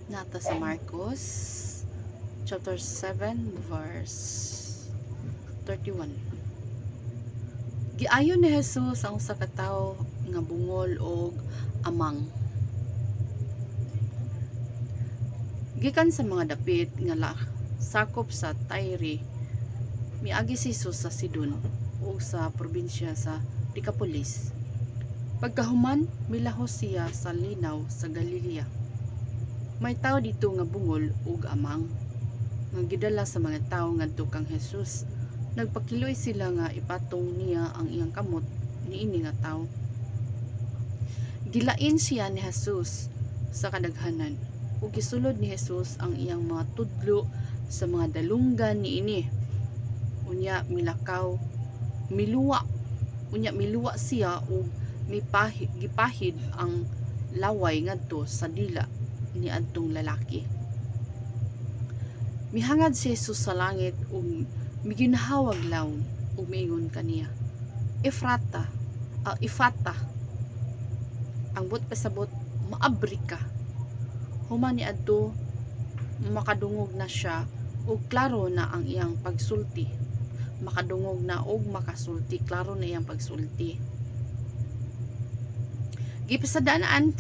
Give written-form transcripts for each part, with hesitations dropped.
Nata sa Marcos chapter 7 verse 31. Giayon ni Jesus ang usa ka tawo nga bungol og amang. Gikan sa mga dapit nga sakop sa Tyre, miagi si Jesus sa Sidon o sa probinsya sa Decapolis. Pagkahuman, milahos siya sa linaw sa Galilea. May tao dito nga bungol ug amang, nga gidala sa mga tao ngadto kang Jesus. Nagpakiloy sila nga ipatong niya ang iyang kamot niini nga tao. Gilain siya ni Jesus sa kadaghanan ug gisulod ni Jesus ang iyang mga tudlo sa mga dalunggan niini. Unya miluwa siya ug gipahid ang laway ngadto sa dila ni adtong lalaki. Mihangad si Jesus sa langit ug miginahawag lawom ug miingon kaniya, Ifata. Ang but pasabot, maabri ka. Human ni adto makadungog na siya ug klaro na ang iyang pagsulti. Makadungog na og makasulti, klaro na iyang pagsulti. Gipasidan-an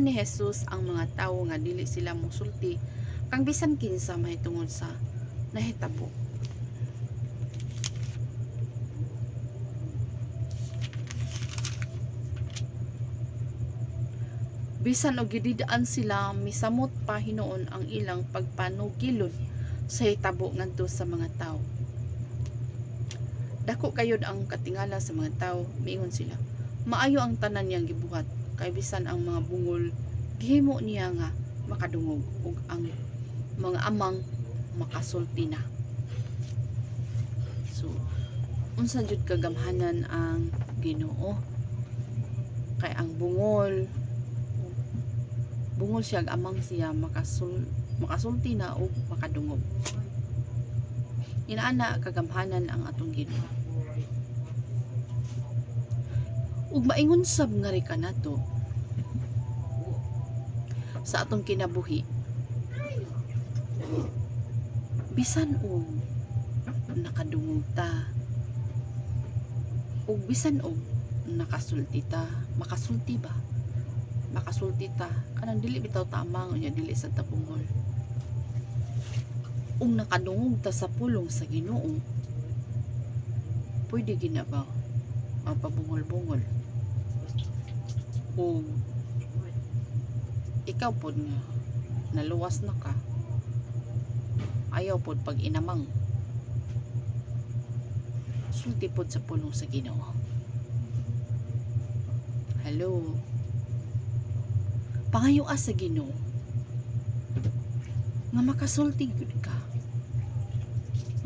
ni Jesus ang mga tawo nga dili sila mosulti kang bisan kinsa mahitungod sa nahitabo. Bisan og gididaan sila, misamot pa hinuon ang ilang pagpanugilon sa hitabo ngadto sa mga tawo. Dako kayod ang katingala sa mga tawo, miingon sila, maayo ang tanan niyang gibuhat, kay bisan ang mga bungol gihimo niya nga makadungog ug ang mga amang makasulti na. So, unsa jud kagamhanan ang Ginoo? Kay ang bungol siya amang siya makasulti na ug makadungog. Inaana kagamhanan ang atong Ginoo. Ug maingon sab nga ri kanato sa atong kinabuhi, bisan og nakadungog ta ug bisan og makasulti ta kanang dili bitaw tamang unya dili sa tabungol. Ug nakadungog ta sa pulong sa Ginoo, pwede ginabaw mapabungol-bungol. O ikaw pod nga naluwas na ka, ayaw pod pag inamang, sulti pod sa pulong sa Ginoo. Hello, pangayua sa Ginoo nga makasulti jud ka,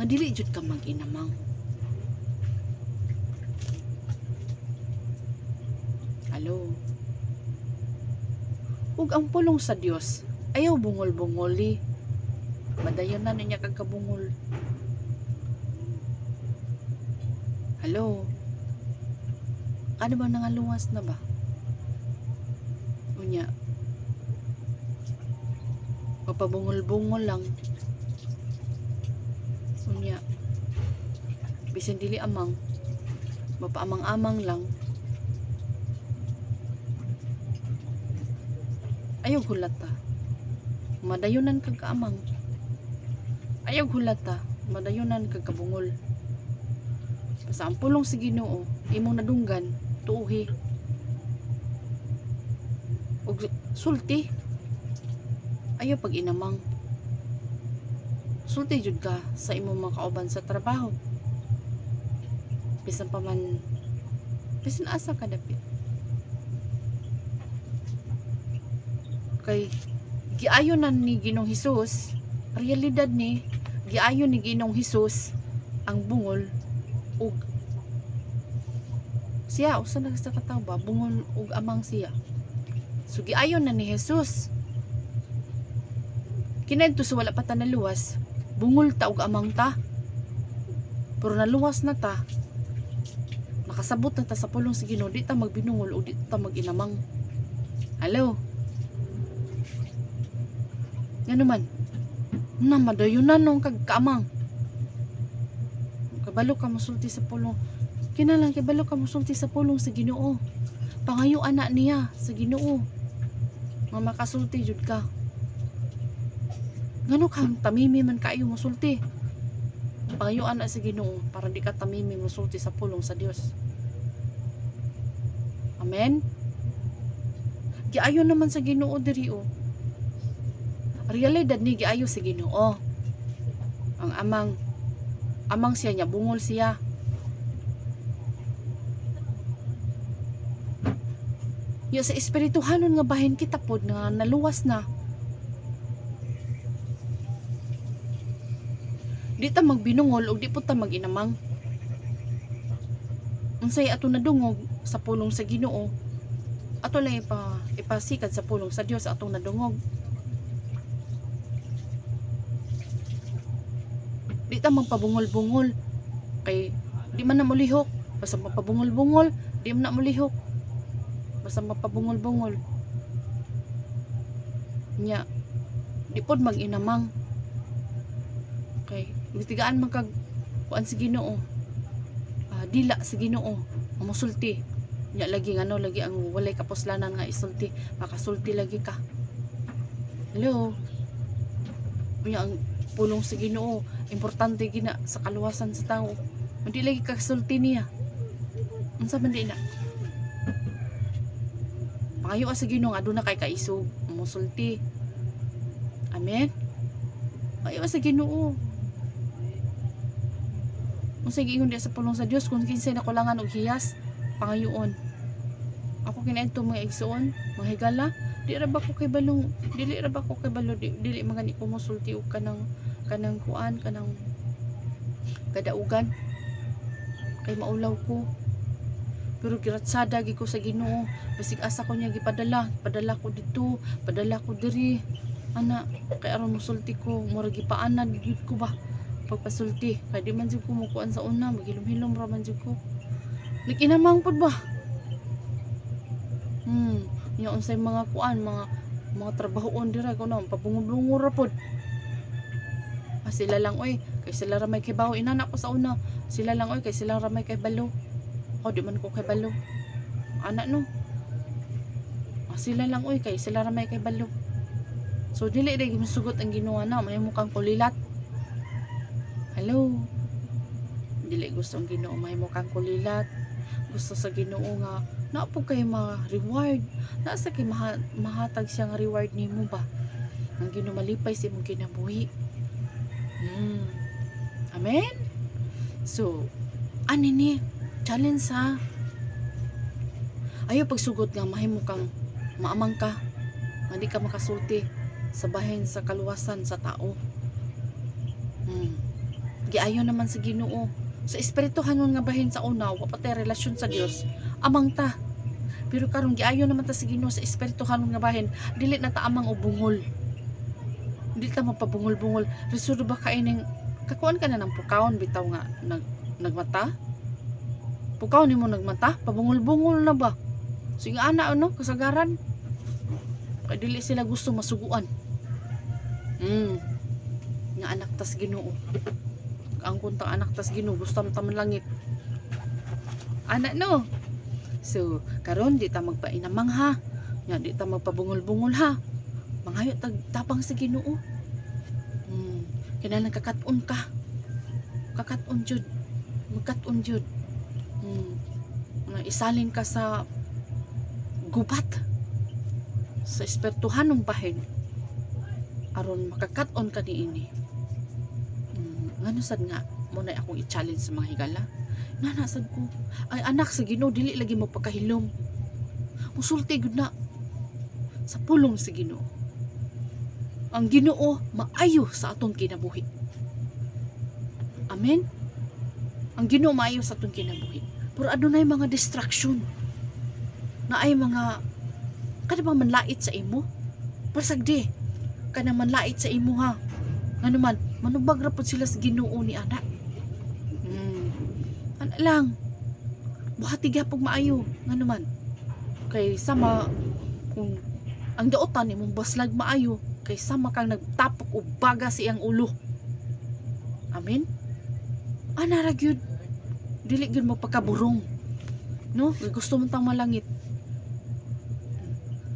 nga dili jud ka mag-inamang. Hello. Ug ang pulong sa Dios ayaw bungol-bungoli. Madayon na niya kagkabungol. Hello. Ano ba nangaluwas na ba? Unya. Mapabungol-bungol lang. Unya. Bisan dili amang. Mapaamang-amang lang. Ayaw hulata, madayunan kag kaamang. Ayaw hulata, madayunan kag kabungol. Basta ang pulong sa Ginoo imong nadunggan, tuuhi ug sulti. Ayaw pag inamang. Sulti jud ka sa imong mga kauban sa trabaho. Bisan asa ka dapit. Kay giayon ni Ginoong Hesus, realidad ni giayon ni Ginoong Hesus ang bungol ug siya usa na sa katawo ba bungol ug amang siya. So giayon na ni Hesus kinadto sa wala pa ta naluwas, bungol ta ug amang ta, pero naluwas na ta, nakasabot na ta sa pulong sa Ginoo, di ta magbinungol o di ta maginamang. Hello. Nga naman, na madayunan nung kagkamang. Kabalo ka musulti sa pulong. Kinalang kabalo ka musulti sa pulong sa Ginoo. Pangayo anak niya sa Ginoo. Nga makasulti jud ka. Ngano kang tamimi man kaayo musulti. Pangayo anak sa Ginoo para di ka tamimi musulti sa pulong sa Dios. Amen. Giayo naman sa Ginoo diri o. Realidad ni giayo sa Ginoo. Ang amang siya niya bungol siya. Yo sa espirituhanon nga bahin kita pod nga naluwas na. Di ta magbinungol o di po ta maginamang. Unsay ato nadungog sa pulong sa Ginoo, ato lang ipasikad sa pulong sa Dios atong nadungog. Di ta magpabungol-bungol kay di man na mulihok. Basta magpabungol-bungol, di man na mulihok. Basta magpabungol-bungol nya di pod maginamang kay mitigaan man kag kuan sa Ginoo. Dila sa Ginoo mamusulti nya lagi ngano lagi ang walay kapuslanan nga isulti, makasulti lagi ka. Hello, nya ang pulong sa Ginoo importante gina sa kaluwasan sa tao. Hindi lagi kasulti niya. Unsa man di na? Pangayo sa Ginoo aduna kay kaisog mamusulti. Amen. Pangayo sa Ginoo. Unsay giingon di sa pulong sa Dios kung kinsay nakulangan og hiyas, pangayoon. Ako kinaadto mga igsoon, mga higala, dili ra ba ko kay balo, dili magani ko musulti og kanang kuan, kanang kadaugan. Kay maulaw ko. Pero giratsada gi ko sa Ginoo, basig asa ko niya gipadala ko dito, padala ko diri. Ana, kay aron musulti ko, murag gipaanan gyud ko ba? Pagpasulti kay di man jud ko mukuan sa una, magilom-hilom ra man jud ko. Likinamang pod ba? Yung unsay mga kuan, mga trabahoon dira ko na pabungol-bungol ra pod. Sila lang oy, kay sila ra may kibaw inana ko sa una. Sila lang oy kay sila ra may kay balo. Ako di man ko kay balo. Ana no. Sila lang oy kay sila ra may kay balo. So dili ra gimsugot ang Ginoo na, may mukhang kulilat. Hello. Dili gusto ang Ginoo may mukhang kulilat. Gusto sa Ginoo nga na po kay ma-reward. Nasa kay mahatag siya nga reward nimo ba? Ang Ginoo malipay sa imong kinabuhi. Amen. So, ani ni challenge ha. Ayo pagsugot nga mahimo kang maamang ka. Hindi ka makasulti sa bahin sa kaluwasan sa tao. Giayo naman sa Ginoo. Sa espirituhanon nga bahin sa una, wa pa tay relasyon sa Dios, amang ta. Pero karon giayo naman ta sa Ginoo sa espirituhanon nga bahin, dili na ta amang o bungol. Dili ta mapabungol-bungol. Resulta ba kaining kakuan ka na ng pukawon bitaw nga nagmata? Pukaw nimo nagmata, pabungol-bungol na ba? Sige ana ano, kasagaran. Kay dili sila gusto masuguan. Nga anak tas Ginoo. Ang kuntang anak tas Ginoo gusto taman langit. Anak no. So, karon di ta magpainamang ha. Nya di ta magpabungol-bungol ha. Manghayo tapang sa Ginoo. Kinahanglan kakat-on ka. Kakat-on jud. Magkat-on jud. Isalin ka sa gubat sa espirituhanong bahin aron makakat-on ka niini. Ngano sad nga muna akong i-challenge sa mga higala. Nana sad ko, ay anak sa Ginoo dili lagi mo pagkahilom. Musulti gud na sa pulong sa Ginoo. Ang Ginoo maayo sa atong kinabuhi. Amen. Ang Ginoo maayo sa atong kinabuhi. Pero adunay mga distraction. Na ay mga kada bang manlait sa imo? Pasagdi. Kada manlait sa imo ha. Ngano man manubag ra pud sila sa Ginoo ni anak. Ana lang. Buhati gyapon maayo ngano man. Kay sama kung ang daotan imong baslag maayo, kay sama kang nagtapok og baga sa iyang ulo. Amen. Ana ra gyud, dili gyud mo pagkaburong, no? Gusto mo tang malangit.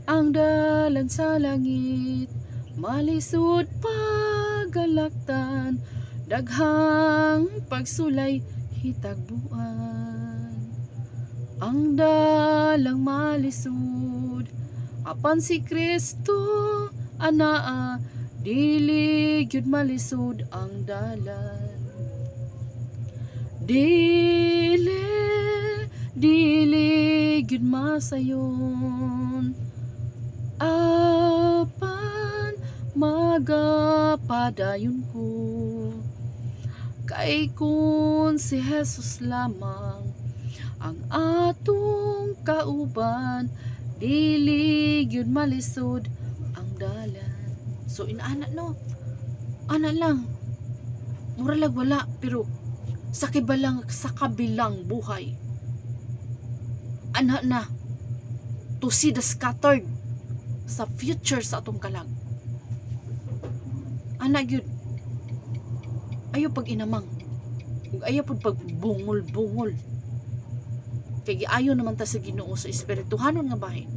Ang dalan sa langit, malisod pagalaktan, daghang pagsulay hitagbuan. Ang dalang malisod, apan si Kristo anaa, dili gyud malisod ang dalan. Dili gyud masayon, apan magapadayon ko. Kay kun si Jesus lamang ang atong kauban, dili gyud malisod ang dalan. So inaana no, ana lang, mura lang wala, pero sa kabilang buhay, ana na to see the scattered sa future sa atong kalag. Ana gyud, ayaw pag inamang, ayaw pag bungol-bungol. Kay giayo naman ta sa Ginoo sa espirituhanon nga bahin.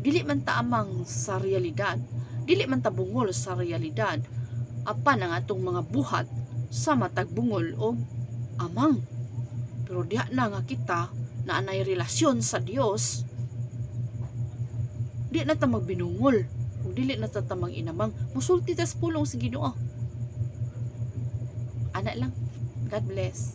Dili man ta amang sa realidad, dili man ta bungol sa realidad, apan ang atong mga buhat sa matag bungol o amang. Pero diha na nga kita na anay relasyon sa Dios, di na ta magbinungol, o dili na ta tamang inamang, musulti ta sa pulong sa Ginoo. Ana lang. God bless.